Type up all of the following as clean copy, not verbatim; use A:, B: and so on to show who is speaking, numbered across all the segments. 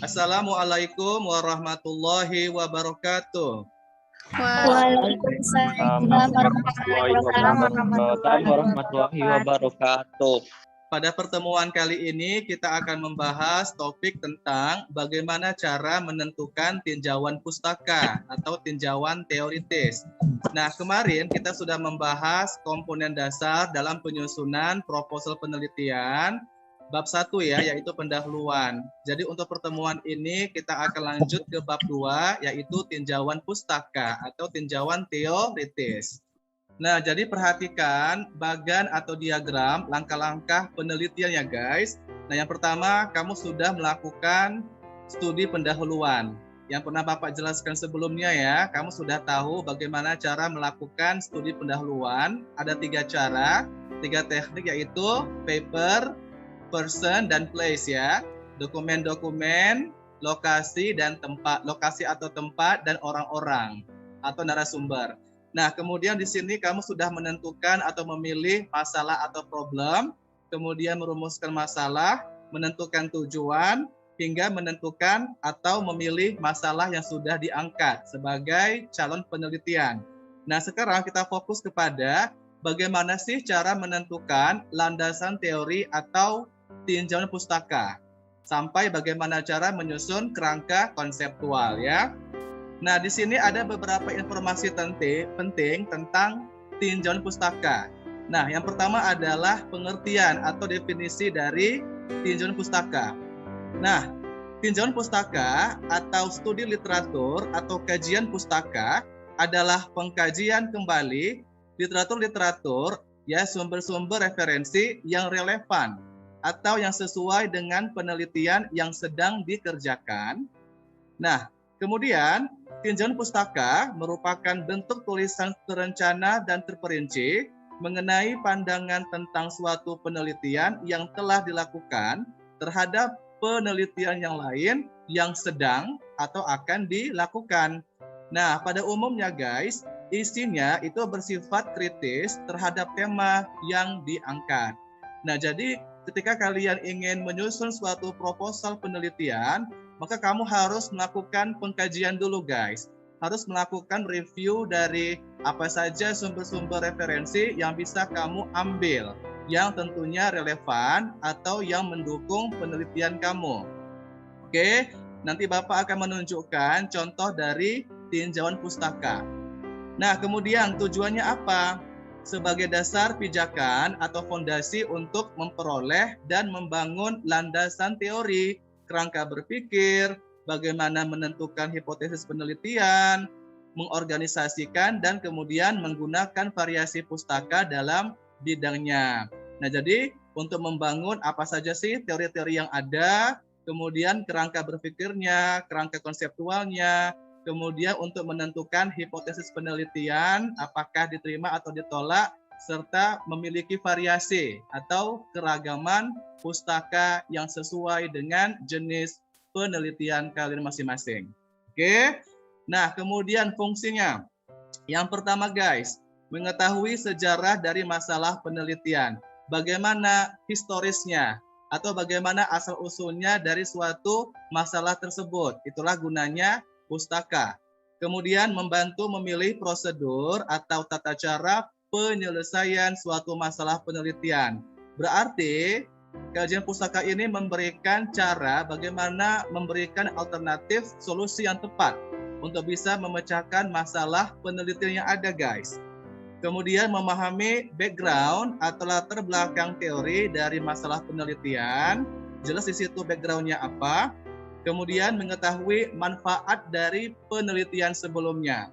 A: Assalamualaikum warahmatullahi wabarakatuh.
B: Waalaikumsalam
C: warahmatullahi wabarakatuh.
A: Pada pertemuan kali ini kita akan membahas topik tentang bagaimana cara menentukan tinjauan pustaka atau tinjauan teoritis. Nah, kemarin kita sudah membahas komponen dasar dalam penyusunan proposal penelitian bab 1 ya, yaitu pendahuluan. Jadi untuk pertemuan ini kita akan lanjut ke bab 2, yaitu tinjauan pustaka atau tinjauan teoritis. Nah, jadi perhatikan bagan atau diagram langkah-langkah penelitian ya guys. Nah, yang pertama kamu sudah melakukan studi pendahuluan. Yang pernah Bapak jelaskan sebelumnya ya, kamu sudah tahu bagaimana cara melakukan studi pendahuluan. Ada 3 cara, 3 teknik yaitu paper, person, dan place ya. Dokumen-dokumen, lokasi dan tempat, lokasi atau tempat, dan orang-orang atau narasumber. Nah, kemudian di sini kamu sudah menentukan atau memilih masalah atau problem, kemudian merumuskan masalah, menentukan tujuan, hingga menentukan atau memilih masalah yang sudah diangkat sebagai calon penelitian. Nah, sekarang kita fokus kepada bagaimana sih cara menentukan landasan teori atau tinjauan pustaka, sampai bagaimana cara menyusun kerangka konseptual ya. Nah, di sini ada beberapa informasi penting tentang tinjauan pustaka. Nah, yang pertama adalah pengertian atau definisi dari tinjauan pustaka. Nah, tinjauan pustaka atau studi literatur atau kajian pustaka adalah pengkajian kembali literatur-literatur ya, sumber-sumber referensi yang relevan atau yang sesuai dengan penelitian yang sedang dikerjakan. Nah, kemudian tinjauan pustaka merupakan bentuk tulisan terencana dan terperinci mengenai pandangan tentang suatu penelitian yang telah dilakukan terhadap penelitian yang lain yang sedang atau akan dilakukan. Nah, pada umumnya guys, isinya itu bersifat kritis terhadap tema yang diangkat. Nah, jadi ketika kalian ingin menyusun suatu proposal penelitian, maka kamu harus melakukan pengkajian dulu guys. Harus melakukan review dari apa saja sumber-sumber referensi yang bisa kamu ambil, yang tentunya relevan atau yang mendukung penelitian kamu. Oke, nanti Bapak akan menunjukkan contoh dari tinjauan pustaka. Nah, kemudian tujuannya apa? Sebagai dasar pijakan atau fondasi untuk memperoleh dan membangun landasan teori, kerangka berpikir, bagaimana menentukan hipotesis penelitian, mengorganisasikan, dan kemudian menggunakan variasi pustaka dalam bidangnya. Nah, jadi untuk membangun apa saja sih teori-teori yang ada, kemudian kerangka berpikirnya, kerangka konseptualnya, kemudian untuk menentukan hipotesis penelitian, apakah diterima atau ditolak, serta memiliki variasi atau keragaman pustaka yang sesuai dengan jenis penelitian kalian masing-masing. Oke, nah kemudian fungsinya. Yang pertama guys, mengetahui sejarah dari masalah penelitian. Bagaimana historisnya atau bagaimana asal-usulnya dari suatu masalah tersebut. Itulah gunanya pustaka. Kemudian membantu memilih prosedur atau tata cara penyelesaian suatu masalah penelitian. Berarti kajian pustaka ini memberikan cara bagaimana memberikan alternatif solusi yang tepat untuk bisa memecahkan masalah penelitian yang ada guys. Kemudian memahami background atau latar belakang teori dari masalah penelitian. Jelas di situ backgroundnya apa. Kemudian mengetahui manfaat dari penelitian sebelumnya.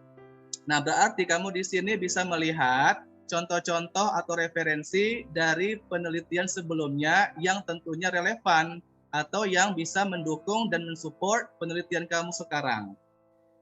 A: Nah, berarti kamu di sini bisa melihat contoh-contoh atau referensi dari penelitian sebelumnya yang tentunya relevan atau yang bisa mendukung dan mensupport penelitian kamu sekarang.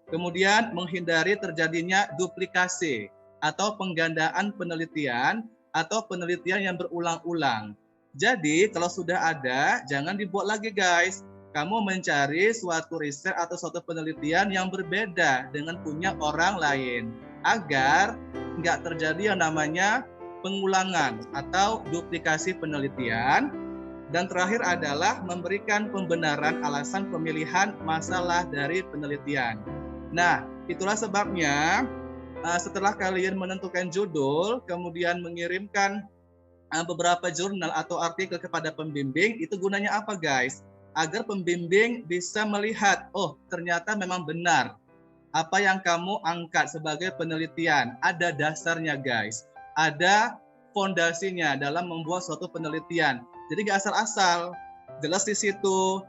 A: Kemudian menghindari terjadinya duplikasi atau penggandaan penelitian atau penelitian yang berulang-ulang. Jadi kalau sudah ada, jangan dibuat lagi guys. Kamu mencari suatu riset atau suatu penelitian yang berbeda dengan punya orang lain, agar nggak terjadi yang namanya pengulangan atau duplikasi penelitian. Dan terakhir adalah memberikan pembenaran alasan pemilihan masalah dari penelitian. Nah, itulah sebabnya setelah kalian menentukan judul, kemudian mengirimkan beberapa jurnal atau artikel kepada pembimbing, itu gunanya apa guys? Agar pembimbing bisa melihat, oh ternyata memang benar apa yang kamu angkat sebagai penelitian, ada dasarnya guys, ada fondasinya dalam membuat suatu penelitian. Jadi gak asal-asal, jelas di situ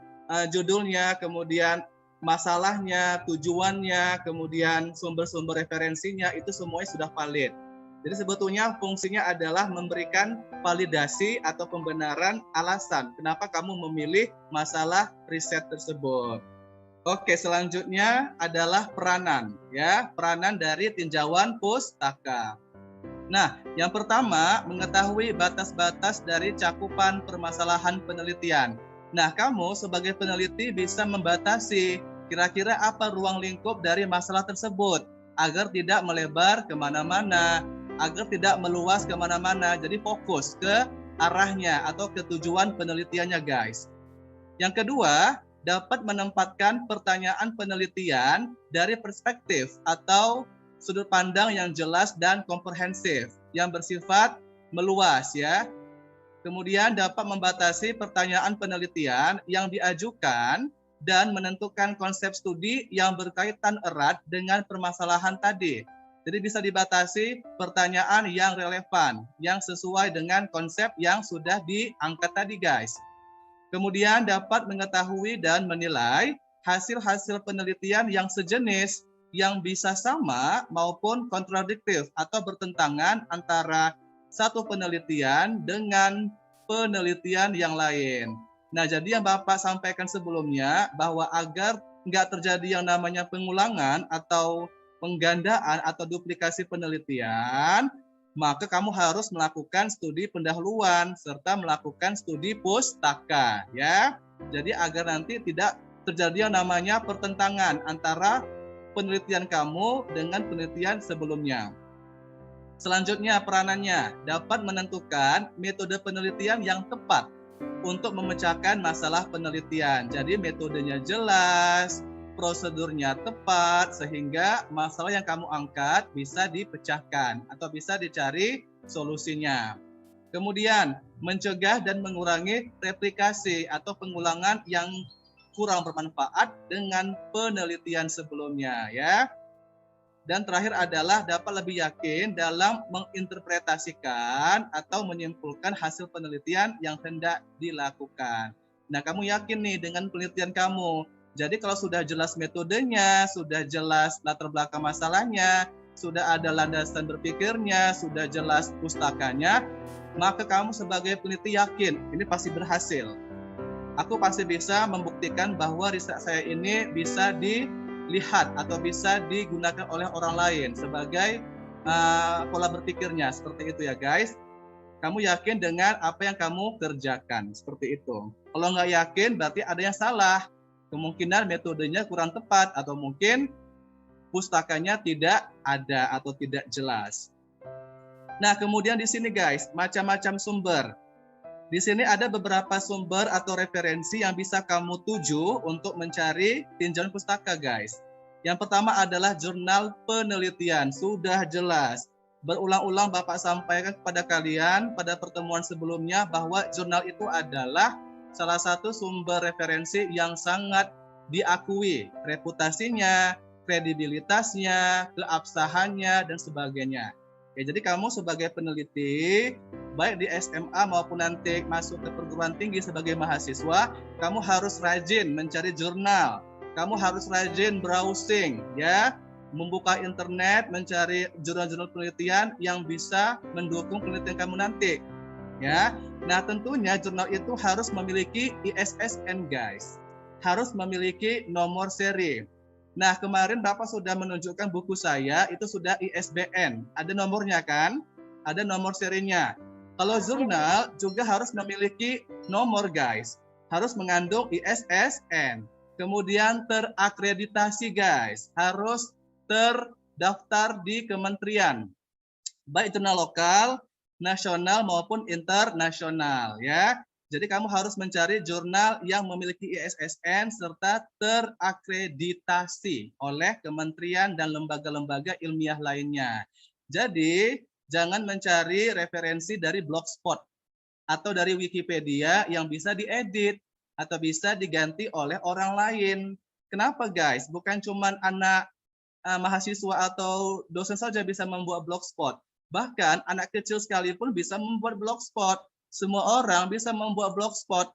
A: judulnya, kemudian masalahnya, tujuannya, kemudian sumber-sumber referensinya, itu semuanya sudah valid. Jadi sebetulnya fungsinya adalah memberikan validasi atau pembenaran alasan kenapa kamu memilih masalah riset tersebut. Oke, selanjutnya adalah peranan, ya, peranan dari tinjauan pustaka. Nah, yang pertama, mengetahui batas-batas dari cakupan permasalahan penelitian. Nah, kamu sebagai peneliti bisa membatasi kira-kira apa ruang lingkup dari masalah tersebut agar tidak melebar kemana-mana, agar tidak meluas kemana-mana. Jadi fokus ke arahnya atau ke tujuan penelitiannya, guys. Yang kedua, dapat menempatkan pertanyaan penelitian dari perspektif atau sudut pandang yang jelas dan komprehensif, yang bersifat meluas ya. Kemudian dapat membatasi pertanyaan penelitian yang diajukan dan menentukan konsep studi yang berkaitan erat dengan permasalahan tadi. Jadi bisa dibatasi pertanyaan yang relevan, yang sesuai dengan konsep yang sudah diangkat tadi guys. Kemudian dapat mengetahui dan menilai hasil-hasil penelitian yang sejenis, yang bisa sama maupun kontradiktif atau bertentangan antara satu penelitian dengan penelitian yang lain. Nah, jadi yang Bapak sampaikan sebelumnya bahwa agar nggak terjadi yang namanya pengulangan atau penggandaan atau duplikasi penelitian, maka kamu harus melakukan studi pendahuluan serta melakukan studi pustaka ya. Jadi agar nanti tidak terjadi yang namanya pertentangan antara penelitian kamu dengan penelitian sebelumnya. Selanjutnya peranannya dapat menentukan metode penelitian yang tepat untuk memecahkan masalah penelitian. Jadi metodenya jelas, prosedurnya tepat, sehingga masalah yang kamu angkat bisa dipecahkan atau bisa dicari solusinya. Kemudian mencegah dan mengurangi replikasi atau pengulangan yang kurang bermanfaat dengan penelitian sebelumnya ya. Dan terakhir adalah dapat lebih yakin dalam menginterpretasikan atau menyimpulkan hasil penelitian yang hendak dilakukan. Nah, kamu yakin nih dengan penelitian kamu. Jadi kalau sudah jelas metodenya, sudah jelas latar belakang masalahnya, sudah ada landasan berpikirnya, sudah jelas pustakanya, maka kamu sebagai peneliti yakin ini pasti berhasil. Aku pasti bisa membuktikan bahwa riset saya ini bisa dilihat atau bisa digunakan oleh orang lain sebagai pola berpikirnya, seperti itu ya guys. Kamu yakin dengan apa yang kamu kerjakan, seperti itu. Kalau nggak yakin berarti ada yang salah. Kemungkinan metodenya kurang tepat atau mungkin pustakanya tidak ada atau tidak jelas. Nah, kemudian di sini guys, macam-macam sumber. Di sini ada beberapa sumber atau referensi yang bisa kamu tuju untuk mencari tinjauan pustaka guys. Yang pertama adalah jurnal penelitian, sudah jelas. Berulang-ulang Bapak sampaikan kepada kalian pada pertemuan sebelumnya bahwa jurnal itu adalah salah satu sumber referensi yang sangat diakui, reputasinya, kredibilitasnya, keabsahannya, dan sebagainya. Ya, jadi kamu sebagai peneliti, baik di SMA maupun nanti masuk ke perguruan tinggi sebagai mahasiswa, kamu harus rajin mencari jurnal, kamu harus rajin browsing, ya, membuka internet, mencari jurnal-jurnal penelitian yang bisa mendukung penelitian kamu nanti. Ya, nah tentunya jurnal itu harus memiliki ISSN guys, harus memiliki nomor seri. Nah kemarin Bapak sudah menunjukkan buku saya itu sudah ISBN, ada nomornya kan, ada nomor serinya. Kalau jurnal juga harus memiliki nomor guys, harus mengandung ISSN. Kemudian terakreditasi guys, harus terdaftar di kementerian, baik jurnal lokal, nasional maupun internasional ya. Jadi kamu harus mencari jurnal yang memiliki ISSN serta terakreditasi oleh kementerian dan lembaga-lembaga ilmiah lainnya. Jadi jangan mencari referensi dari Blogspot atau dari Wikipedia yang bisa diedit atau bisa diganti oleh orang lain. Kenapa guys? Bukan cuma anak mahasiswa atau dosen saja bisa membuat blogspot. Bahkan anak kecil sekalipun bisa membuat blogspot. Semua orang bisa membuat blogspot.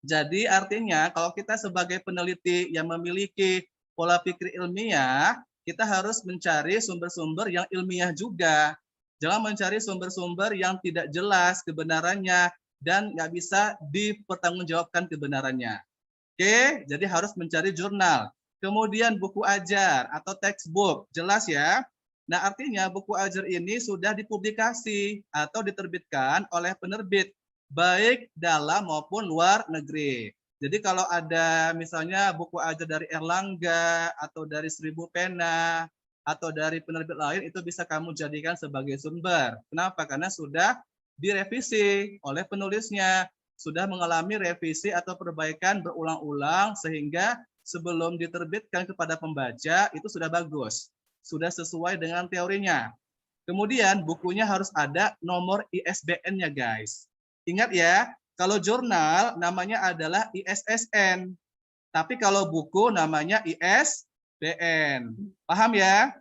A: Jadi artinya kalau kita sebagai peneliti yang memiliki pola pikir ilmiah, kita harus mencari sumber-sumber yang ilmiah juga. Jangan mencari sumber-sumber yang tidak jelas kebenarannya dan nggak bisa dipertanggungjawabkan kebenarannya. Oke, jadi harus mencari jurnal. Kemudian buku ajar atau textbook, jelas ya. Nah, artinya buku ajar ini sudah dipublikasi atau diterbitkan oleh penerbit, baik dalam maupun luar negeri. Jadi kalau ada misalnya buku ajar dari Erlangga, atau dari Seribu Pena, atau dari penerbit lain, itu bisa kamu jadikan sebagai sumber. Kenapa? Karena sudah direvisi oleh penulisnya, sudah mengalami revisi atau perbaikan berulang-ulang sehingga sebelum diterbitkan kepada pembaca itu sudah bagus, sudah sesuai dengan teorinya. Kemudian bukunya harus ada nomor ISBN-nya guys. Ingat ya, kalau jurnal namanya adalah ISSN, tapi kalau buku namanya ISBN. Paham ya?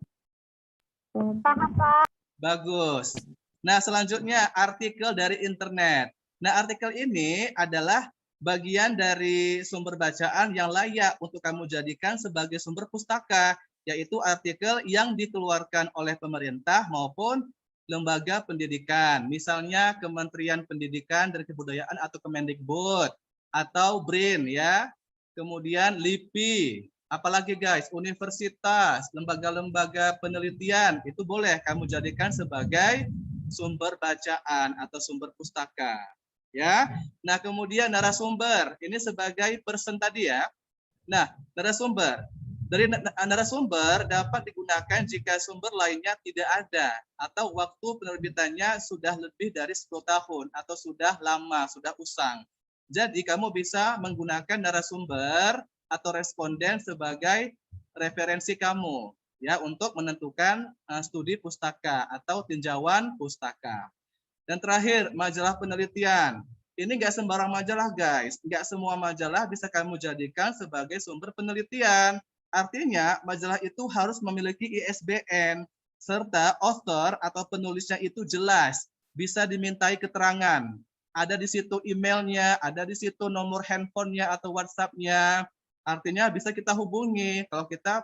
B: Paham, Pak.
A: Bagus. Nah, selanjutnya artikel dari internet. Nah, artikel ini adalah bagian dari sumber bacaan yang layak untuk kamu jadikan sebagai sumber pustaka, yaitu artikel yang dikeluarkan oleh pemerintah maupun lembaga pendidikan. Misalnya Kementerian Pendidikan dan Kebudayaan atau Kemendikbud, atau BRIN ya. Kemudian LIPI, apalagi guys, universitas, lembaga-lembaga penelitian, itu boleh kamu jadikan sebagai sumber bacaan atau sumber pustaka. Ya, nah kemudian narasumber, ini sebagai person tadi ya. Nah, narasumber, dari narasumber dapat digunakan jika sumber lainnya tidak ada atau waktu penerbitannya sudah lebih dari 10 tahun atau sudah lama, sudah usang. Jadi kamu bisa menggunakan narasumber atau responden sebagai referensi kamu ya untuk menentukan studi pustaka atau tinjauan pustaka. Dan terakhir, majalah penelitian. Ini nggak sembarang majalah, guys. Nggak semua majalah bisa kamu jadikan sebagai sumber penelitian. Artinya, majalah itu harus memiliki ISBN, serta author atau penulisnya itu jelas, bisa dimintai keterangan. Ada di situ emailnya, ada di situ nomor handphonenya atau WhatsApp-nya. Artinya bisa kita hubungi kalau kita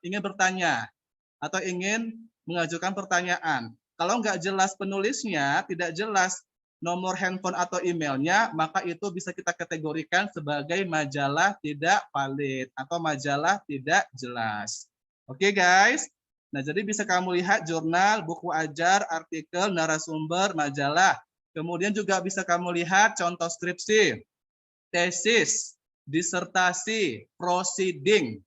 A: ingin bertanya atau ingin mengajukan pertanyaan. Kalau nggak jelas penulisnya, tidak jelas nomor handphone atau emailnya, maka itu bisa kita kategorikan sebagai majalah tidak valid atau majalah tidak jelas. Oke guys, nah jadi bisa kamu lihat jurnal, buku ajar, artikel, narasumber, majalah. Kemudian juga bisa kamu lihat contoh skripsi, tesis, disertasi, proceeding.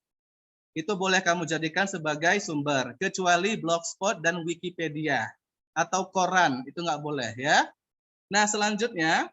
A: Itu boleh kamu jadikan sebagai sumber, kecuali Blogspot dan Wikipedia atau koran, itu nggak boleh ya. Nah selanjutnya,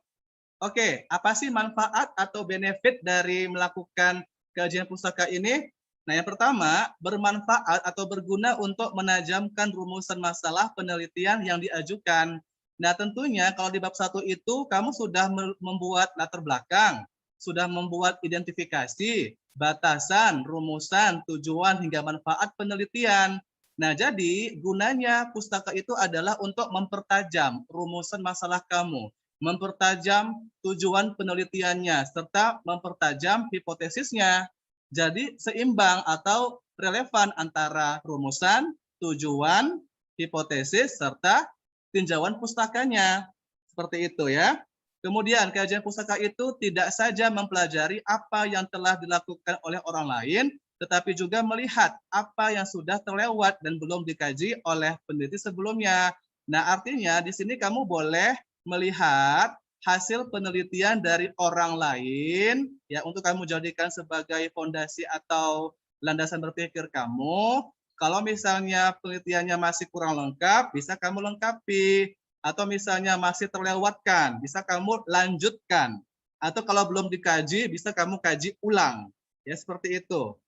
A: oke, apa sih manfaat atau benefit dari melakukan kajian pustaka ini? Nah yang pertama, bermanfaat atau berguna untuk menajamkan rumusan masalah penelitian yang diajukan. Nah tentunya kalau di bab 1 itu kamu sudah membuat latar belakang, sudah membuat identifikasi, batasan, rumusan, tujuan, hingga manfaat penelitian. Nah, jadi gunanya pustaka itu adalah untuk mempertajam rumusan masalah kamu, mempertajam tujuan penelitiannya, serta mempertajam hipotesisnya. Jadi seimbang atau relevan antara rumusan, tujuan, hipotesis, serta tinjauan pustakanya. Seperti itu ya. Kemudian kajian pustaka itu tidak saja mempelajari apa yang telah dilakukan oleh orang lain, tetapi juga melihat apa yang sudah terlewat dan belum dikaji oleh peneliti sebelumnya. Nah, artinya di sini kamu boleh melihat hasil penelitian dari orang lain ya untuk kamu jadikan sebagai fondasi atau landasan berpikir kamu. Kalau misalnya penelitiannya masih kurang lengkap, bisa kamu lengkapi. Atau misalnya masih terlewatkan, bisa kamu lanjutkan. Atau kalau belum dikaji, bisa kamu kaji ulang. Ya, seperti itu.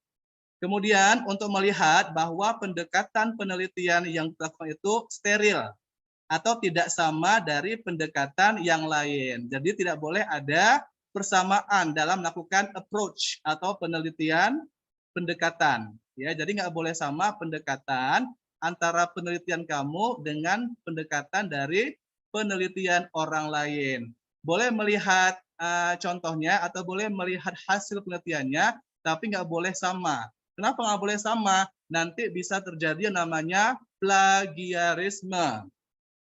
A: Kemudian untuk melihat bahwa pendekatan penelitian yang dilakukan itu steril atau tidak sama dari pendekatan yang lain. Jadi tidak boleh ada persamaan dalam melakukan approach atau penelitian pendekatan. Ya, jadi nggak boleh sama pendekatan antara penelitian kamu dengan pendekatan dari penelitian orang lain. Boleh melihat contohnya atau boleh melihat hasil penelitiannya, tapi nggak boleh sama. Kenapa nggak boleh sama? Nanti bisa terjadi yang namanya plagiarisme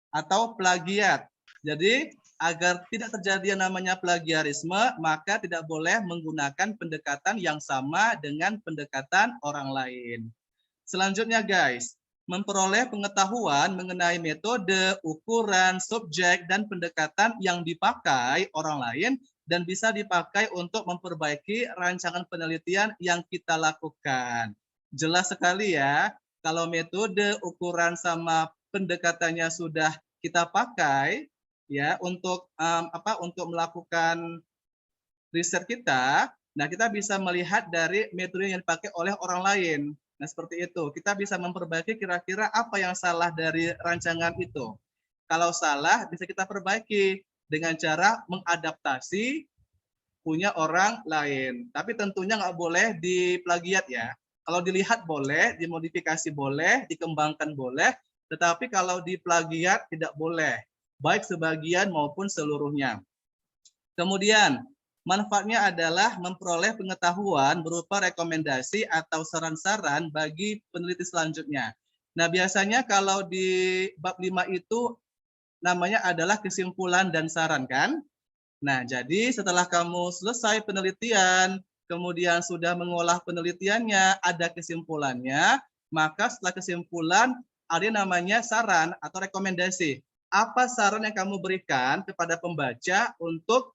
A: atau plagiat. Jadi agar tidak terjadi yang namanya plagiarisme, maka tidak boleh menggunakan pendekatan yang sama dengan pendekatan orang lain. Selanjutnya guys, memperoleh pengetahuan mengenai metode, ukuran, subjek, dan pendekatan yang dipakai orang lain dan bisa dipakai untuk memperbaiki rancangan penelitian yang kita lakukan. Jelas sekali ya, kalau metode, ukuran, sama pendekatannya sudah kita pakai ya untuk untuk melakukan riset kita, nah kita bisa melihat dari metode yang dipakai oleh orang lain. Nah, seperti itu. Kita bisa memperbaiki kira-kira apa yang salah dari rancangan itu. Kalau salah, bisa kita perbaiki dengan cara mengadaptasi punya orang lain. Tapi tentunya nggak boleh diplagiat ya. Kalau dilihat boleh, dimodifikasi boleh, dikembangkan boleh, tetapi kalau diplagiat tidak boleh, baik sebagian maupun seluruhnya. Kemudian, manfaatnya adalah memperoleh pengetahuan berupa rekomendasi atau saran-saran bagi peneliti selanjutnya. Nah, biasanya kalau di bab 5 itu namanya adalah kesimpulan dan saran kan? Nah, jadi setelah kamu selesai penelitian, kemudian sudah mengolah penelitiannya, ada kesimpulannya, maka setelah kesimpulan ada namanya saran atau rekomendasi. Apa saran yang kamu berikan kepada pembaca untuk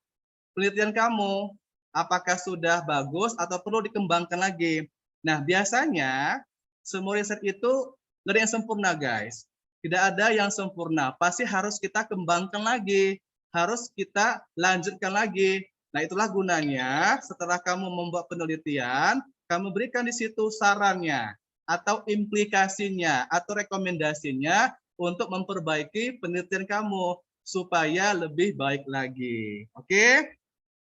A: penelitian kamu, apakah sudah bagus atau perlu dikembangkan lagi. Nah, biasanya semua riset itu nggak ada yang sempurna, guys. Tidak ada yang sempurna, pasti harus kita kembangkan lagi, harus kita lanjutkan lagi. Nah, itulah gunanya setelah kamu membuat penelitian, kamu berikan di situ sarannya, atau implikasinya, atau rekomendasinya untuk memperbaiki penelitian kamu, supaya lebih baik lagi. Oke?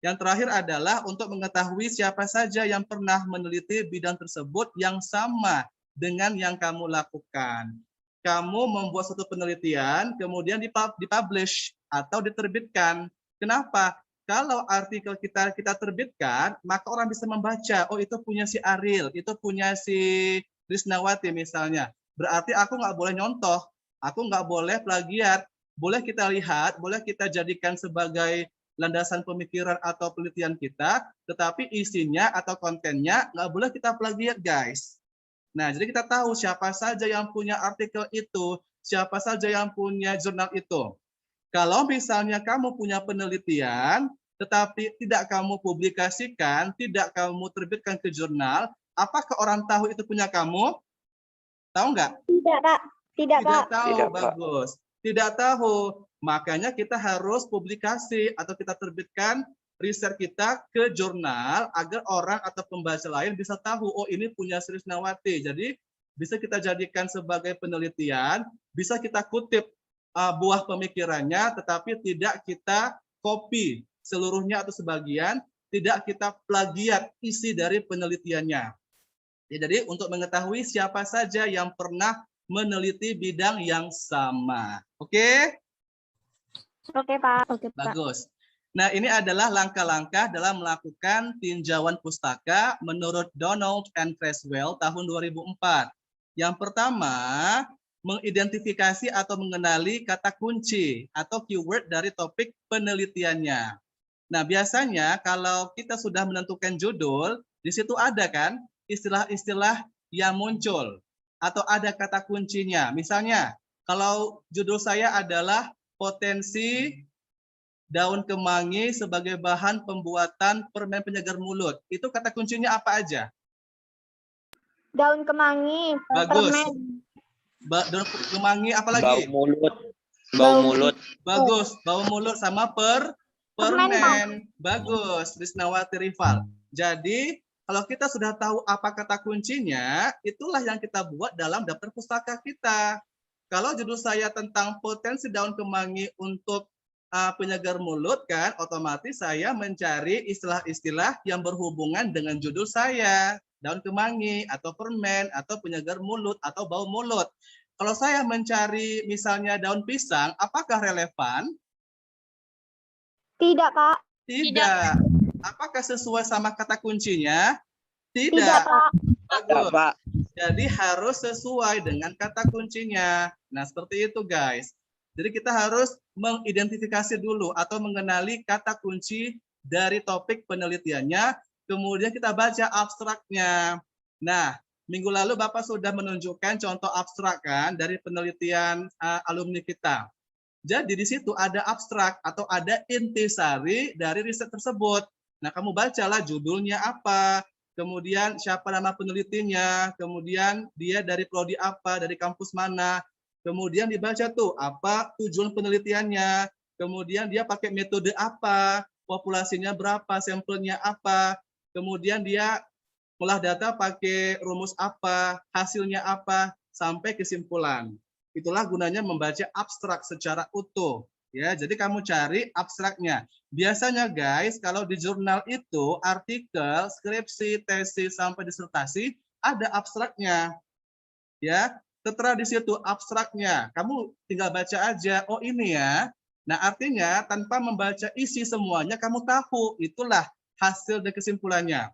A: Yang terakhir adalah untuk mengetahui siapa saja yang pernah meneliti bidang tersebut yang sama dengan yang kamu lakukan. Kamu membuat suatu penelitian, kemudian dipublish atau diterbitkan. Kenapa? Kalau artikel kita terbitkan, maka orang bisa membaca, oh itu punya si Ariel, itu punya si Risnawati misalnya. Berarti aku nggak boleh nyontoh, aku nggak boleh plagiat. Boleh kita lihat, boleh kita jadikan sebagai landasan pemikiran atau penelitian kita, tetapi isinya atau kontennya nggak boleh kita plagiat, guys. Nah, jadi kita tahu siapa saja yang punya artikel itu, siapa saja yang punya jurnal itu. Kalau misalnya kamu punya penelitian, tetapi tidak kamu publikasikan, tidak kamu terbitkan ke jurnal, apakah orang tahu itu punya kamu? Tahu nggak?
B: Tidak, Pak. Tidak, Pak.
A: Tidak tahu,
C: Tidak, Pak.
A: bagus. Tidak tahu. Makanya kita harus publikasi atau kita terbitkan riset kita ke jurnal agar orang atau pembaca lain bisa tahu, oh ini punya Sri Risnawati. Jadi bisa kita jadikan sebagai penelitian, bisa kita kutip buah pemikirannya, tetapi tidak kita copy seluruhnya atau sebagian, tidak kita plagiat isi dari penelitiannya. Ya, jadi untuk mengetahui siapa saja yang pernah meneliti bidang yang sama. Oke?
B: Oke, Pak. Oke, Pak.
A: Bagus. Nah, ini adalah langkah-langkah dalam melakukan tinjauan pustaka menurut Donald and Creswell tahun 2004. Yang pertama, mengidentifikasi atau mengenali kata kunci atau keyword dari topik penelitiannya. Nah, biasanya kalau kita sudah menentukan judul, di situ ada kan istilah-istilah yang muncul atau ada kata kuncinya. Misalnya, kalau judul saya adalah potensi daun kemangi sebagai bahan pembuatan permen penyegar mulut. Itu kata kuncinya apa aja?
B: Daun kemangi,
A: Bagus.
B: permen,
A: Daun kemangi apa
C: Bau
A: lagi?
C: mulut. Bau mulut.
A: Bagus. Bau mulut sama permen. Bagus. Risnawati Rival. Jadi kalau kita sudah tahu apa kata kuncinya, itulah yang kita buat dalam daftar pustaka kita. Kalau judul saya tentang potensi daun kemangi untuk penyegar mulut, kan otomatis saya mencari istilah-istilah yang berhubungan dengan judul saya, daun kemangi atau permen atau penyegar mulut atau bau mulut. Kalau saya mencari misalnya daun pisang, apakah relevan?
B: Tidak, Pak.
A: Tidak. Apakah sesuai sama kata kuncinya?
B: Tidak,
A: Tidak.
B: Pak.
A: Bagus.
C: Pak.
A: Jadi harus sesuai dengan kata kuncinya. Nah, seperti itu guys. Jadi kita harus mengidentifikasi dulu atau mengenali kata kunci dari topik penelitiannya, kemudian kita baca abstraknya. Nah, minggu lalu Bapak sudah menunjukkan contoh abstrak kan dari penelitian alumni kita. Jadi di situ ada abstrak atau ada intisari dari riset tersebut. Nah, kamu bacalah judulnya apa, kemudian siapa nama penelitinya, kemudian dia dari prodi apa, dari kampus mana, kemudian dibaca tuh apa tujuan penelitiannya, kemudian dia pakai metode apa, populasinya berapa, sampelnya apa, kemudian dia olah data pakai rumus apa, hasilnya apa, sampai kesimpulan. Itulah gunanya membaca abstrak secara utuh. Ya, jadi kamu cari abstraknya. Biasanya guys, kalau di jurnal itu artikel, skripsi, tesis sampai disertasi ada abstraknya. Ya, tertera di situ abstraknya. Kamu tinggal baca aja. Oh ini ya. Nah artinya tanpa membaca isi semuanya kamu tahu. Itulah hasil dan kesimpulannya.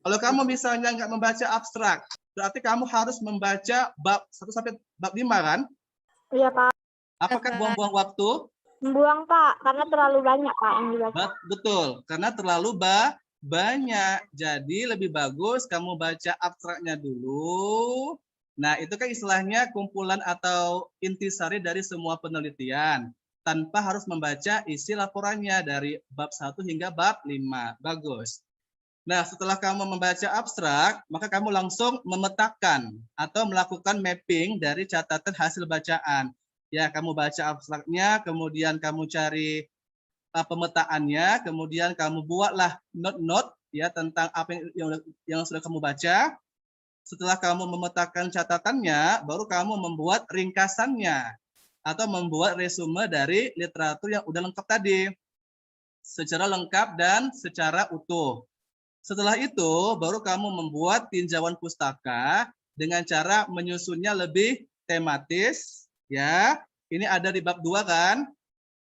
A: Kalau kamu misalnya nggak membaca abstrak, berarti kamu harus membaca bab 1 sampai bab 5 kan?
B: Iya, Pak.
A: Apakah buang-buang waktu?
B: Membuang, Pak, karena terlalu banyak, Pak, yang dibaca.
A: Betul, karena terlalu banyak. Jadi lebih bagus kamu baca abstraknya dulu. Nah, itu kan istilahnya kumpulan atau intisari dari semua penelitian. Tanpa harus membaca isi laporannya dari bab 1 hingga bab 5. Bagus. Nah, setelah kamu membaca abstrak, maka kamu langsung memetakan atau melakukan mapping dari catatan hasil bacaan. Ya, kamu baca abstraknya, kemudian kamu cari pemetaannya, kemudian kamu buatlah note-note ya tentang apa yang sudah kamu baca. Setelah kamu memetakan catatannya, baru kamu membuat ringkasannya atau membuat resume dari literatur yang udah lengkap tadi. Secara lengkap dan secara utuh. Setelah itu, baru kamu membuat tinjauan pustaka dengan cara menyusunnya lebih tematis. Ya, ini ada di bab 2 kan?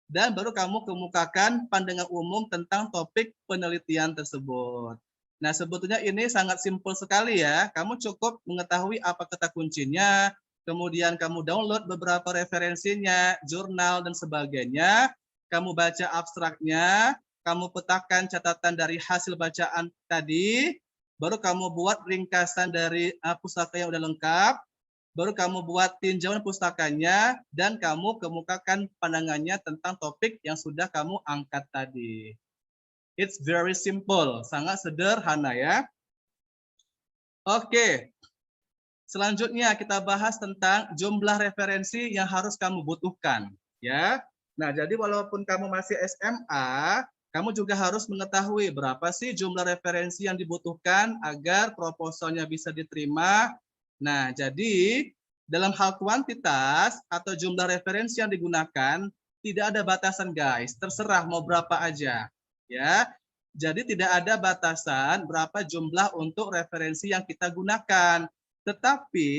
A: Dan baru kamu kemukakan pandangan umum tentang topik penelitian tersebut. Nah, sebetulnya ini sangat simpel sekali ya. Kamu cukup mengetahui apa kata kuncinya, kemudian kamu download beberapa referensinya, jurnal, dan sebagainya. Kamu baca abstraknya, kamu petakan catatan dari hasil bacaan tadi, baru kamu buat ringkasan dari pustaka yang udah lengkap, baru kamu buat tinjauan pustakanya, dan kamu kemukakan pandangannya tentang topik yang sudah kamu angkat tadi. It's very simple, sangat sederhana ya. Oke, selanjutnya kita bahas tentang jumlah referensi yang harus kamu butuhkan. Ya, nah jadi walaupun kamu masih SMA, kamu juga harus mengetahui berapa sih jumlah referensi yang dibutuhkan agar proposalnya bisa diterima. Nah, jadi dalam hal kuantitas atau jumlah referensi yang digunakan tidak ada batasan guys, terserah mau berapa aja. Ya, jadi tidak ada batasan berapa jumlah untuk referensi yang kita gunakan. Tetapi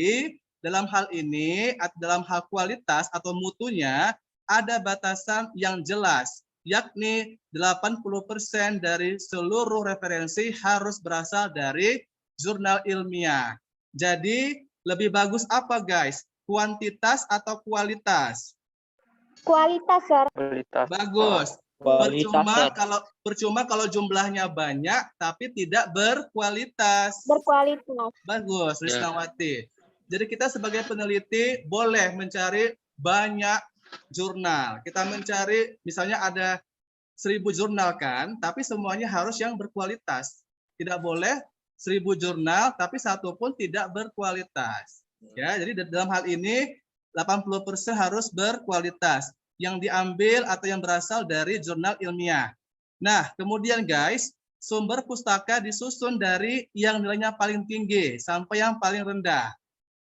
A: dalam hal ini, dalam hal kualitas atau mutunya ada batasan yang jelas. Yakni 80% dari seluruh referensi harus berasal dari jurnal ilmiah. Jadi lebih bagus apa guys? Kuantitas atau kualitas?
B: Kualitas, Sir.
C: Kualitas.
A: Bagus. Percuma kalau jumlahnya banyak tapi tidak berkualitas.
B: Berkualitas.
A: Bagus, Risnawati. Jadi kita sebagai peneliti boleh mencari banyak jurnal. Kita mencari misalnya ada 1000 jurnal kan, tapi semuanya harus yang berkualitas. Tidak boleh 1000 jurnal tapi satu pun tidak berkualitas. Ya, jadi dalam hal ini 80% harus berkualitas. yang diambil atau yang berasal dari jurnal ilmiah. Nah, kemudian guys, sumber pustaka disusun dari yang nilainya paling tinggi sampai yang paling rendah.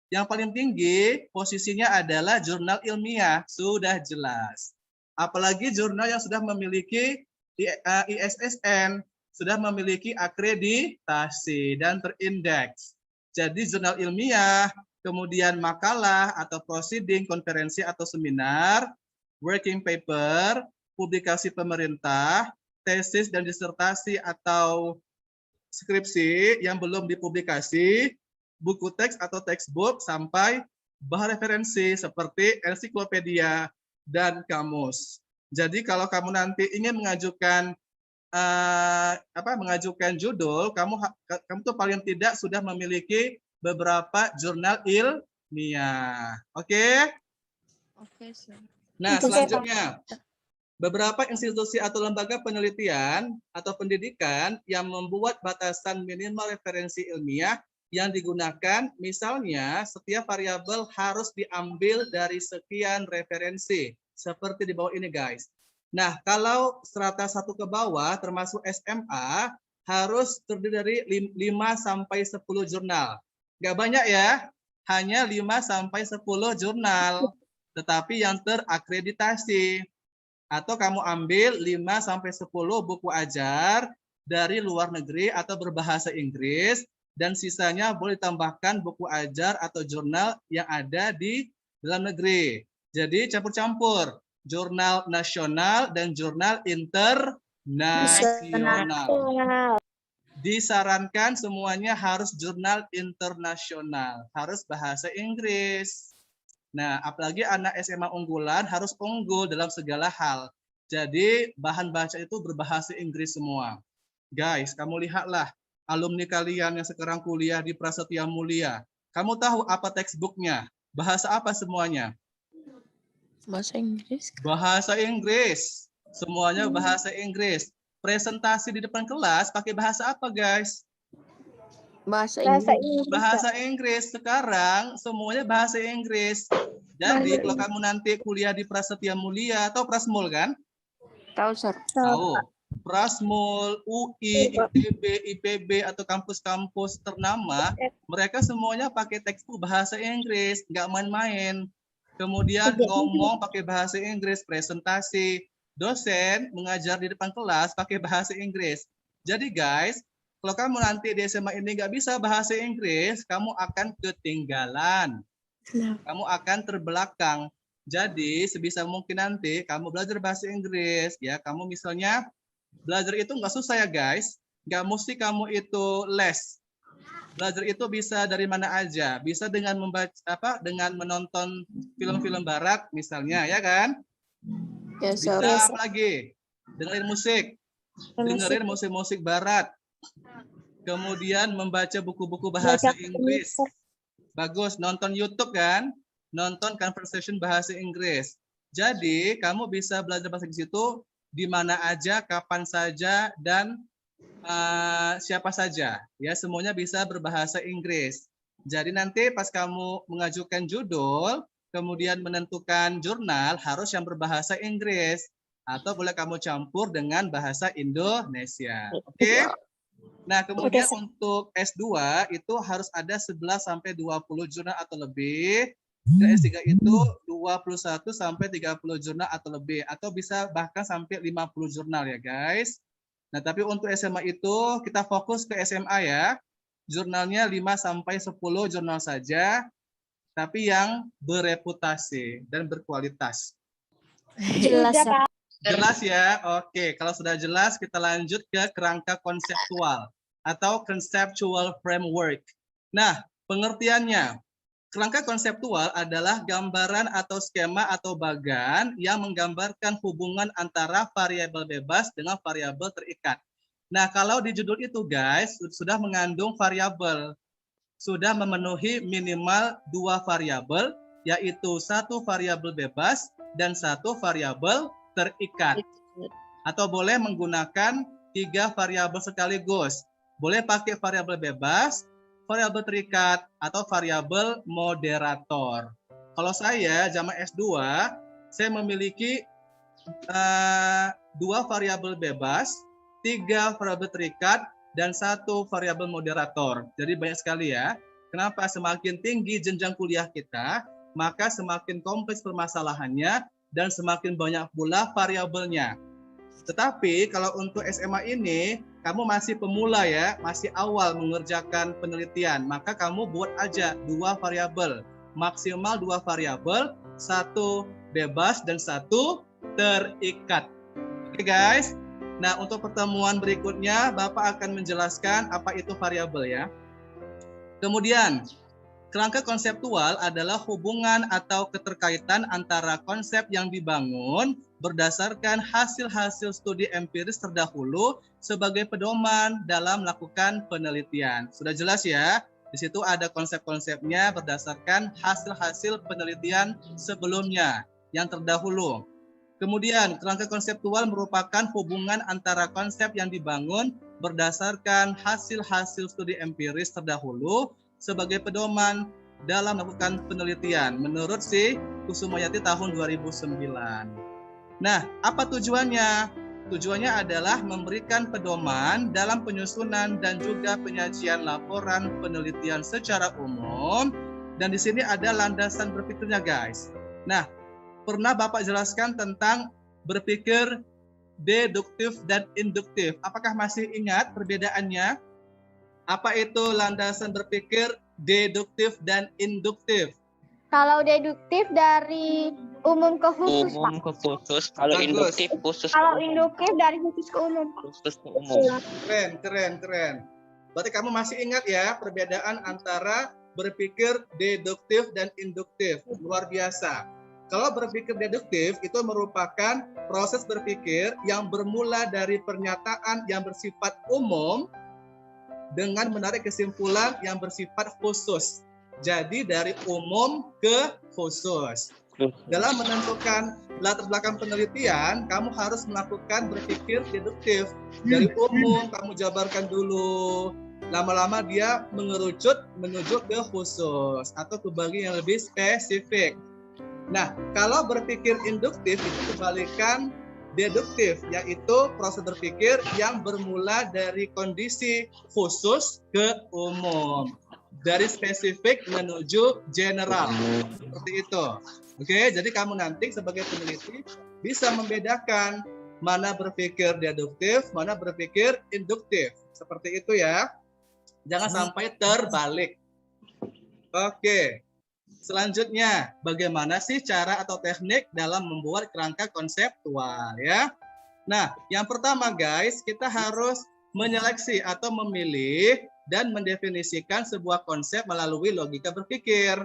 A: Yang paling tinggi posisinya adalah jurnal ilmiah, sudah jelas. Apalagi jurnal yang sudah memiliki ISSN, sudah memiliki akreditasi dan terindeks. Jadi jurnal ilmiah, kemudian makalah atau proceeding, konferensi atau seminar, working paper, publikasi pemerintah, tesis dan disertasi atau skripsi yang belum dipublikasi, buku teks atau textbook, sampai bahan referensi seperti ensiklopedia dan kamus. Jadi kalau kamu nanti ingin mengajukan mengajukan judul, kamu tuh paling tidak sudah memiliki beberapa jurnal ilmiah. Oke?
D: Oke, Sir.
A: Nah,
B: Oke,
A: selanjutnya beberapa institusi atau lembaga penelitian atau pendidikan yang membuat batasan minimal referensi ilmiah yang digunakan, misalnya setiap variabel harus diambil dari sekian referensi, seperti di bawah ini guys. Nah, kalau strata 1 ke bawah termasuk SMA harus terdiri dari 5-10 jurnal. Nggak banyak ya, hanya 5-10 jurnal, tetapi yang terakreditasi. Atau kamu ambil 5-10 buku ajar dari luar negeri atau berbahasa Inggris, dan sisanya boleh ditambahkan buku ajar atau jurnal yang ada di dalam negeri. Jadi campur-campur, jurnal nasional dan jurnal internasional. Disarankan semuanya harus jurnal internasional, harus bahasa Inggris. Nah, apalagi anak SMA unggulan harus unggul dalam segala hal. Jadi bahan baca itu berbahasa Inggris semua. Guys, kamu lihatlah alumni kalian yang sekarang kuliah di Prasetya Mulia. Kamu tahu apa textbooknya? Bahasa apa semuanya?
D: Bahasa Inggris.
A: Bahasa Inggris. Semuanya bahasa Inggris. Presentasi di depan kelas pakai bahasa apa, guys?
D: Bahasa
B: Bahasa
D: Inggris.
B: Inggris.
A: Bahasa Inggris. Sekarang semuanya bahasa Inggris. Jadi kalau kamu nanti kuliah di Prasetya Mulia atau Prasmul kan?
D: Tahu, Sir.
A: Tahu. Prasmul, UI, ITB, IPB atau kampus-kampus ternama, mereka semuanya pakai textbook bahasa Inggris, nggak main-main. Kemudian ngomong pakai bahasa Inggris, presentasi, dosen mengajar di depan kelas pakai bahasa Inggris. Jadi guys, kalau kamu nanti di SMA ini nggak bisa bahasa Inggris, kamu akan ketinggalan. Kamu akan terbelakang. Jadi sebisa mungkin nanti kamu belajar bahasa Inggris, ya. Kamu misalnya belajar itu nggak susah ya guys. Nggak mesti kamu itu les. Belajar itu bisa dari mana aja. Bisa dengan membaca dengan menonton film-film barat misalnya, ya kan?
D: Ya, Sir.
A: Bisa apa lagi? Dengerin musik. Dengerin musik-musik barat. Kemudian membaca buku-buku bahasa Inggris. Bagus, nonton YouTube kan? Nonton conversation bahasa Inggris. Jadi, kamu bisa belajar bahasa Inggris itu di mana aja, kapan saja, dan siapa saja. Ya, semuanya bisa berbahasa Inggris. Jadi nanti pas kamu mengajukan judul, kemudian menentukan jurnal, harus yang berbahasa Inggris. Atau boleh kamu campur dengan bahasa Indonesia. Oke? Nah, kemudian untuk S2 itu harus ada 11-20 jurnal atau lebih. Dan S3 itu 21-30 jurnal atau lebih. Atau bisa bahkan sampai 50 jurnal ya guys. Nah, tapi untuk SMA itu kita fokus ke SMA ya. Jurnalnya 5-10 jurnal saja. Tapi yang bereputasi dan berkualitas.
B: Jelas ya, Pak.
A: Jelas ya? Oke, kalau sudah jelas kita lanjut ke kerangka konseptual atau conceptual framework. Nah, pengertiannya. Kerangka konseptual adalah gambaran atau skema atau bagan yang menggambarkan hubungan antara variabel bebas dengan variabel terikat. Nah, kalau di judul itu guys, sudah mengandung variabel. Sudah memenuhi minimal 2 variabel, yaitu 1 variabel bebas dan 1 variabel terikat. Atau boleh menggunakan 3 variabel sekaligus. Boleh pakai variabel bebas, variabel terikat, atau variabel moderator. Kalau saya zaman S2, saya memiliki 2 variabel bebas, 3 variabel terikat, dan 1 variabel moderator. Jadi banyak sekali ya. Kenapa? Semakin tinggi jenjang kuliah kita, maka semakin kompleks permasalahannya dan semakin banyak pula variabelnya. Tetapi kalau untuk SMA ini, kamu masih pemula ya, masih awal mengerjakan penelitian, maka kamu buat aja 2 variabel, maksimal 2 variabel, 1 bebas dan 1 terikat. Oke guys, nah untuk pertemuan berikutnya, Bapak akan menjelaskan apa itu variabel ya. Kemudian, kerangka konseptual adalah hubungan atau keterkaitan antara konsep yang dibangun berdasarkan hasil-hasil studi empiris terdahulu sebagai pedoman dalam melakukan penelitian. Sudah jelas ya? Di situ ada konsep-konsepnya berdasarkan hasil-hasil penelitian sebelumnya yang terdahulu. Kemudian, kerangka konseptual merupakan hubungan antara konsep yang dibangun berdasarkan hasil-hasil studi empiris terdahulu sebagai pedoman dalam melakukan penelitian menurut si Kusumayati tahun 2009. Nah, apa tujuannya? Tujuannya adalah memberikan pedoman dalam penyusunan dan juga penyajian laporan penelitian secara umum. Dan di sini ada landasan berpikirnya guys. Nah, pernah Bapak jelaskan tentang berpikir deduktif dan induktif. Apakah masih ingat perbedaannya? Apa itu landasan berpikir deduktif dan induktif?
B: Kalau deduktif dari umum ke khusus,
C: Umum
B: Pak.
C: ke khusus. Kalau
A: Bagus.
C: induktif khusus ke
B: Kalau
C: umum.
B: induktif dari khusus ke umum, Pak.
C: Khusus ke umum.
A: Keren. Berarti kamu masih ingat ya perbedaan antara berpikir deduktif dan induktif. Luar biasa. Kalau berpikir deduktif itu merupakan proses berpikir yang bermula dari pernyataan yang bersifat umum dengan menarik kesimpulan yang bersifat khusus. Jadi dari umum ke khusus. Dalam menentukan latar belakang penelitian, kamu harus melakukan berpikir deduktif. Dari umum kamu jabarkan dulu. Lama-lama dia mengerucut menuju ke khusus atau ke bagian yang lebih spesifik. Nah, kalau berpikir induktif itu kebalikan deduktif, yaitu proses berpikir yang bermula dari kondisi khusus ke umum. Dari spesifik menuju general. Seperti itu. Oke, jadi kamu nanti sebagai peneliti bisa membedakan mana berpikir deduktif, mana berpikir induktif. Seperti itu ya. Jangan sampai terbalik. Oke. Selanjutnya, bagaimana sih cara atau teknik dalam membuat kerangka konseptual ya? Nah, yang pertama guys, kita harus menyeleksi atau memilih dan mendefinisikan sebuah konsep melalui logika berpikir.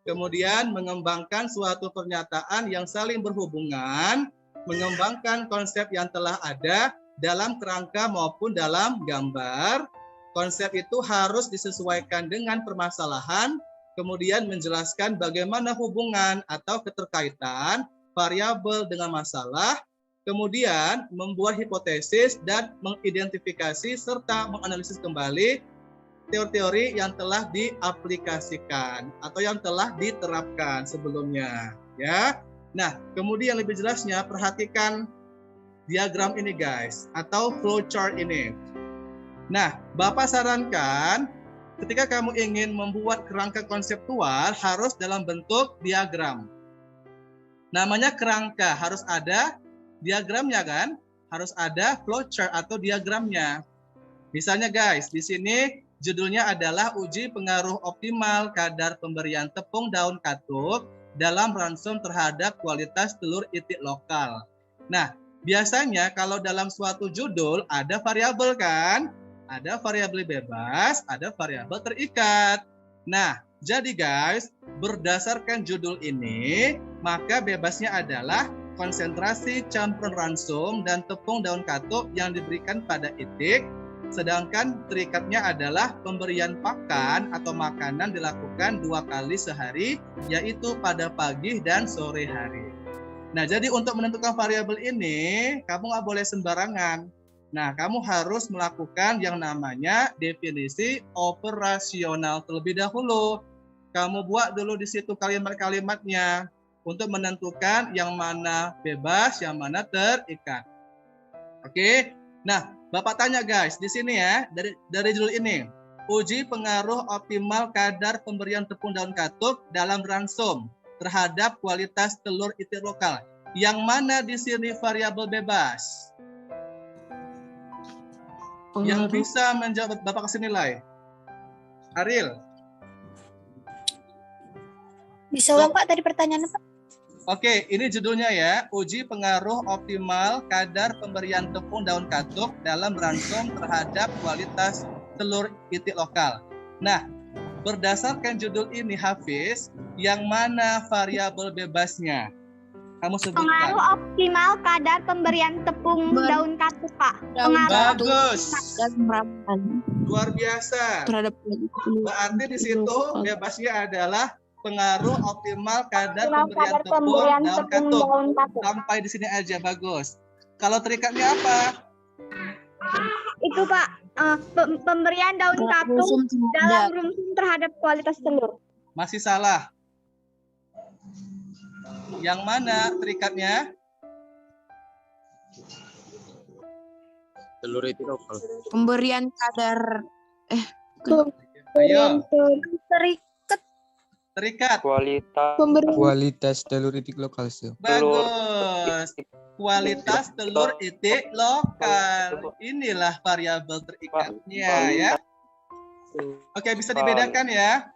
A: Kemudian mengembangkan suatu pernyataan yang saling berhubungan, mengembangkan konsep yang telah ada dalam kerangka maupun dalam gambar. Konsep itu harus disesuaikan dengan permasalahan, kemudian menjelaskan bagaimana hubungan atau keterkaitan variabel dengan masalah, kemudian membuat hipotesis dan mengidentifikasi serta menganalisis kembali teori-teori yang telah diaplikasikan atau yang telah diterapkan sebelumnya ya. Nah, kemudian lebih jelasnya perhatikan diagram ini guys atau flowchart ini. Nah, Bapak sarankan ketika kamu ingin membuat kerangka konseptual harus dalam bentuk diagram. Namanya kerangka, harus ada diagramnya kan? Harus ada flowchart atau diagramnya. Misalnya guys, di sini judulnya adalah uji pengaruh optimal kadar pemberian tepung daun katuk dalam ransom terhadap kualitas telur itik lokal. Nah, biasanya kalau dalam suatu judul ada variabel kan? Ada variabel bebas, ada variabel terikat. Nah, jadi guys, berdasarkan judul ini, maka bebasnya adalah konsentrasi campuran ransum dan tepung daun katuk yang diberikan pada itik, sedangkan terikatnya adalah pemberian pakan atau makanan dilakukan 2 kali sehari, yaitu pada pagi dan sore hari. Nah, jadi untuk menentukan variabel ini, kamu nggak boleh sembarangan. Nah, kamu harus melakukan yang namanya definisi operasional terlebih dahulu. Kamu buat dulu di situ kalimat-kalimatnya. untuk menentukan yang mana bebas, yang mana terikat. Oke. Nah, Bapak tanya guys, di sini ya, dari judul ini, uji pengaruh optimal kadar pemberian tepung daun katuk dalam ransum terhadap kualitas telur itik lokal. Yang mana di sini variabel bebas? Yang bisa menjawab, Bapak kasih nilai. Ariel.
B: Bisa ulang Pak tadi pertanyaannya Pak?
A: Oke, ini judulnya ya, uji pengaruh optimal kadar pemberian tepung daun katuk dalam ransum terhadap kualitas telur itik lokal. Nah, berdasarkan judul ini Hafiz, yang mana variabel bebasnya? Kamu sebutkan.
B: Pengaruh optimal kadar pemberian tepung daun katuk Pak. Pengaruh.
A: Bagus.
D: Dan merapan
A: Luar biasa.
D: terhadap
A: Berarti di situ bebasnya adalah pengaruh optimal kadar pemberian tepung daun katuk. Sampai di sini aja bagus. Kalau terikatnya apa?
B: Itu Pak, pemberian daun katuk dalam rumsum terhadap kualitas telur.
A: Masih salah. Yang mana terikatnya?
C: Telur itu lokal.
D: pemberian kadar
A: Ayo,
B: Terikat.
A: terikat.
E: Kualitas telur itik lokal sih.
A: Bagus. Kualitas telur itik lokal. Inilah variabel terikatnya ya. Oke, bisa dibedakan ya.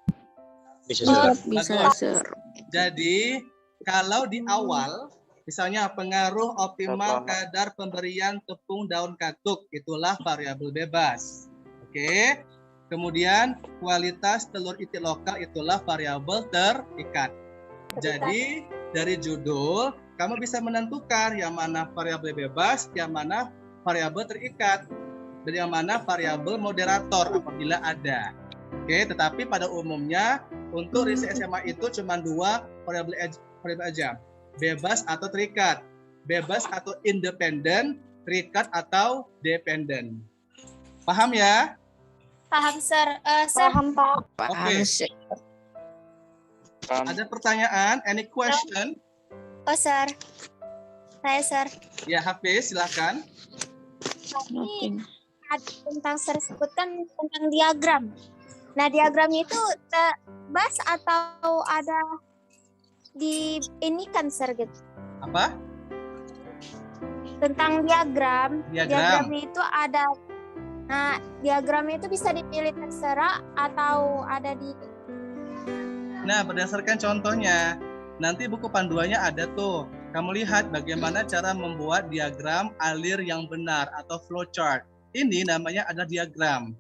C: Bisa Sir.
D: bisa
A: Bagus.
D: Sir.
A: Jadi, kalau di awal, misalnya pengaruh optimal kadar pemberian tepung daun katuk, itulah variabel bebas. Oke. Kemudian kualitas telur itik lokal itulah variabel terikat. Jadi dari judul kamu bisa menentukan yang mana variabel bebas, yang mana variabel terikat, dan yang mana variabel moderator apabila ada. Oke, tetapi pada umumnya untuk risiko SMA itu cuma dua variabel aja, bebas atau terikat, bebas atau independen, terikat atau dependen. Paham ya?
B: Paham Sir. Paham Pak.
A: Oke. Ada pertanyaan? Any question?
B: Oh Sir. Saya Sir.
A: Ya Hafiz, silakan.
B: Ini tentang Sir sebutkan tentang diagram. Nah diagramnya itu bebas atau ada di ini kan Sir gitu?
A: Apa?
B: Tentang diagram.
A: Diagram.
B: Diagramnya itu ada. Nah, diagramnya itu bisa dipilih terserah atau ada di...
A: Nah, berdasarkan contohnya, nanti buku panduannya ada tuh. Kamu lihat bagaimana cara membuat diagram alir yang benar atau flowchart. Ini namanya ada diagram.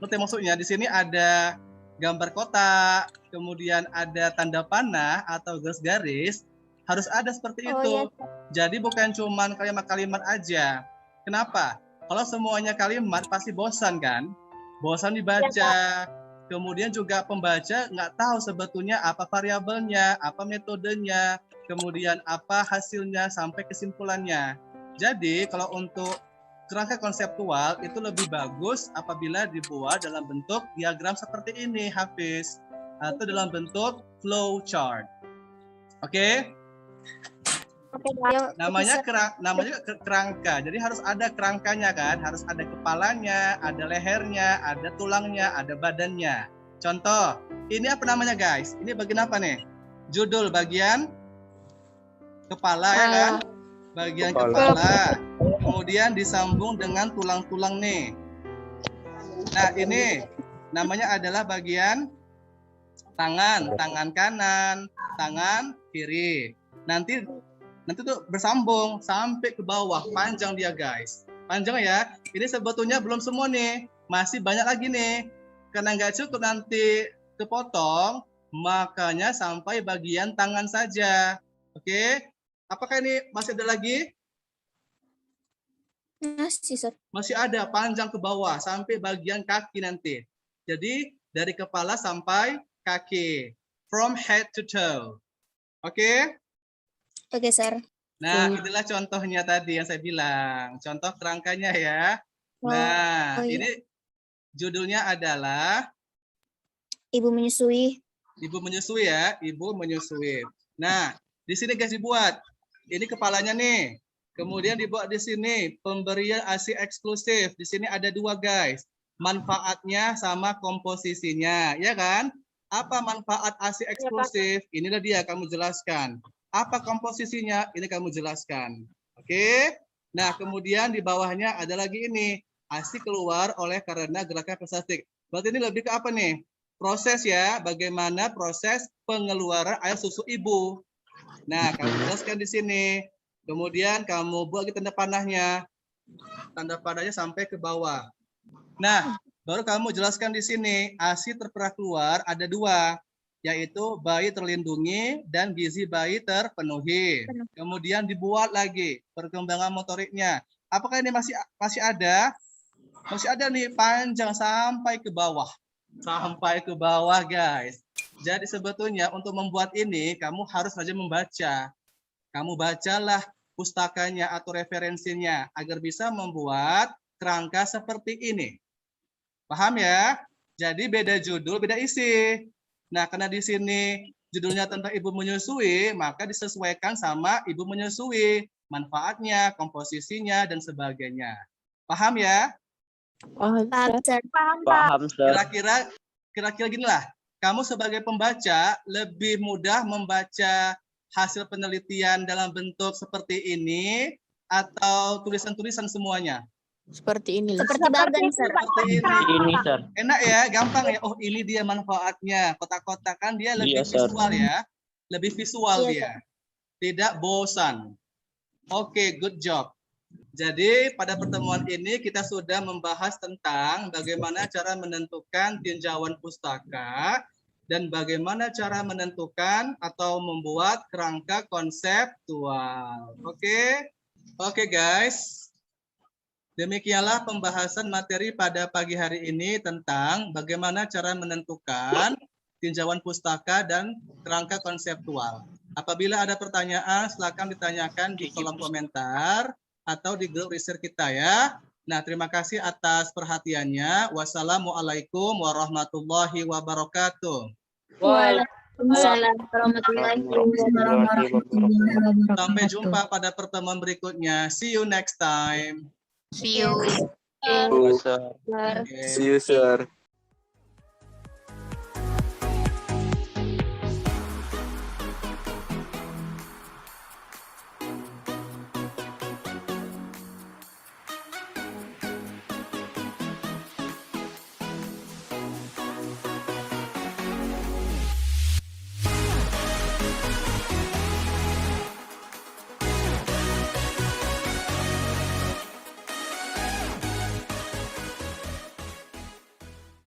A: Ngerti maksudnya? Di sini ada gambar kotak, kemudian ada tanda panah atau garis-garis. Harus ada seperti itu.
B: Iya.
A: Jadi bukan cuma kalimat-kalimat aja. Kenapa? Kalau semuanya kalimat pasti bosan kan? Bosan dibaca. Kemudian juga pembaca nggak tahu sebetulnya apa variabelnya, apa metodenya, kemudian apa hasilnya sampai kesimpulannya. Jadi kalau untuk kerangka konseptual itu lebih bagus apabila dibuat dalam bentuk diagram seperti ini, Hafiz, atau dalam bentuk flow chart. Oke? Namanya kerangka. Jadi harus ada kerangkanya kan, harus ada kepalanya, ada lehernya, ada tulangnya, ada badannya. Contoh, ini apa namanya guys? Ini bagian apa nih? Judul bagian kepala ya kan? Bagian kepala. Kemudian disambung dengan tulang-tulang nih. Nah, ini namanya adalah bagian tangan, tangan kanan, tangan kiri. Nanti tuh bersambung sampai ke bawah, panjang dia guys. Panjang ya. Ini sebetulnya belum semua nih, masih banyak lagi nih. Karena nggak cukup nanti kepotong, makanya sampai bagian tangan saja. Oke? Apakah ini masih ada lagi? Masih ada, panjang ke bawah sampai bagian kaki nanti. Jadi dari kepala sampai kaki, from head to toe. Oke?
B: Oke, Sir.
A: Nah, itulah contohnya tadi yang saya bilang. Contoh kerangkanya ya. Nah, ini judulnya adalah
B: Ibu menyusui.
A: Ibu menyusui ya. Ibu menyusui. Nah, di sini guys dibuat. Ini kepalanya nih. Kemudian dibuat di sini pemberian ASI eksklusif. Di sini ada 2 guys. Manfaatnya sama komposisinya, ya kan? Apa manfaat ASI eksklusif? Inilah dia kamu jelaskan. Apa komposisinya? Ini kamu jelaskan. Oke? Nah, kemudian di bawahnya ada lagi ini. ASI keluar oleh karena gerakan peristaltik. Berarti ini lebih ke apa nih? Proses ya, bagaimana proses pengeluaran air susu ibu. Nah, kamu jelaskan di sini. Kemudian kamu buat lagi tanda panahnya. Tanda panahnya sampai ke bawah. Nah, baru kamu jelaskan di sini. ASI terperah keluar ada 2, yaitu bayi terlindungi dan gizi bayi terpenuhi. Kemudian dibuat lagi perkembangan motoriknya. Apakah ini masih ada? Masih ada nih, panjang sampai ke bawah. Sampai ke bawah, guys. Jadi sebetulnya untuk membuat ini, kamu harus saja membaca. Kamu bacalah pustakanya atau referensinya agar bisa membuat kerangka seperti ini. Paham ya? Jadi beda judul, beda isi. Nah, karena di sini judulnya tentang ibu menyusui, maka disesuaikan sama ibu menyusui. Manfaatnya, komposisinya, dan sebagainya. Paham ya?
B: Paham, Sir.
C: Paham, Sir.
A: Kira-kira gini lah. Kamu sebagai pembaca lebih mudah membaca hasil penelitian dalam bentuk seperti ini atau tulisan-tulisan semuanya?
D: Seperti ini.
B: Seperti bagan, Sir.
A: Seperti
C: Ini, Sir.
A: Enak ya, gampang ya. Oh, ini dia manfaatnya. Kotak-kotak kan dia lebih
C: Iya, Sir.
A: visual ya. Lebih visual
B: Iya,
A: dia. Tidak bosan. Oke, good job. Jadi pada pertemuan ini kita sudah membahas tentang bagaimana cara menentukan tinjauan pustaka dan bagaimana cara menentukan atau membuat kerangka konseptual. Oke guys. Demikianlah pembahasan materi pada pagi hari ini tentang bagaimana cara menentukan tinjauan pustaka dan kerangka konseptual. Apabila ada pertanyaan, silakan ditanyakan di kolom komentar atau di grup research kita ya. Nah, terima kasih atas perhatiannya. Wassalamualaikum warahmatullahi wabarakatuh.
B: Waalaikumsalam warahmatullahi wabarakatuh.
A: Sampai jumpa pada pertemuan berikutnya. See you next time.
D: See you.
C: Sir.
A: Oke.
E: See you, sir.